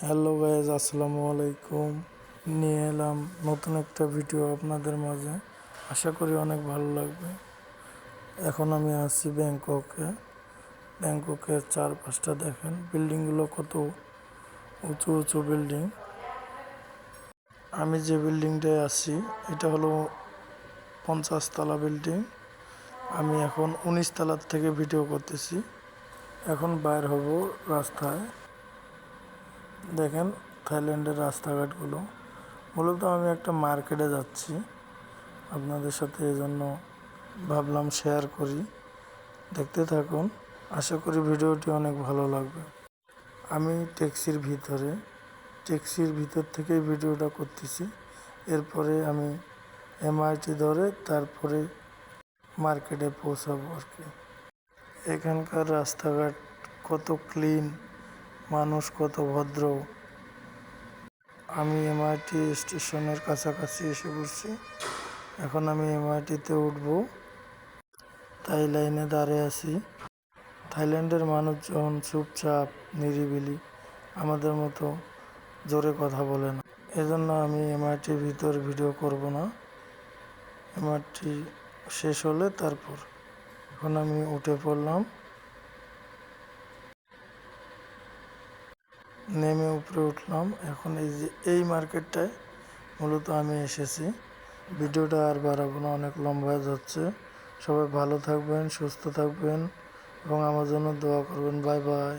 Hello guys, আসসালামু আলাইকুম। নিয়ে এলাম নতুন একটা ভিডিও আপনাদের মাঝে। আশা করি অনেক ভালো লাগবে। এখন আমি আছি ব্যাংককে। ব্যাংককের চারপাশটা দেখেন, বিল্ডিংগুলো কত উঁচু উঁচু বিল্ডিং। আমি যে বিল্ডিংটায় আছি এটা হলো 50 তলা বিল্ডিং। আমি এখন 19 তলার থেকে ভিডিও করতেছি। এখন বাইর হব রাস্তায়। দেখেন থাইল্যান্ডের রাস্তাঘাটগুলো। মূলত আমি একটা মার্কেটে যাচ্ছি আপনাদের সাথে, এজন্য ভাবলাম শেয়ার করি। দেখতে থাকুন, আশা করি ভিডিওটি অনেক ভালো লাগবে। আমি ট্যাক্সির ভিতর থেকেই ভিডিওটা করতেছি। এরপরে আমি এমআরটি ধরে তারপরে মার্কেটে পৌঁছাবো আর কি। এখানকার রাস্তাঘাট কত ক্লিন, মানুষ কত ভদ্র। আমি এমআরটি স্টেশনের কাছাকাছি এসে পড়ছি। এখন আমি এমআরটিতে উঠব, তাই লাইনে দাঁড়িয়ে আছি। থাইল্যান্ডের মানুষজন চুপচাপ, নিরিবিলি, আমাদের মতো জোরে কথা বলে না। এজন্য আমি এমআরটির ভিতর ভিডিও করব না। এমআরটি শেষ হলে তারপর। এখন আমি উঠে পড়লাম, নেমে উপরে উঠলাম। এখন এই মার্কেটটায় মূলত আমি এসেছি। ভিডিওটা আর বাড়াবো না, অনেক লম্বা হয়ে যাচ্ছে। সবাই ভালো থাকবেন, সুস্থ থাকবেন এবং আমার জন্য দোয়া করবেন। Bye bye.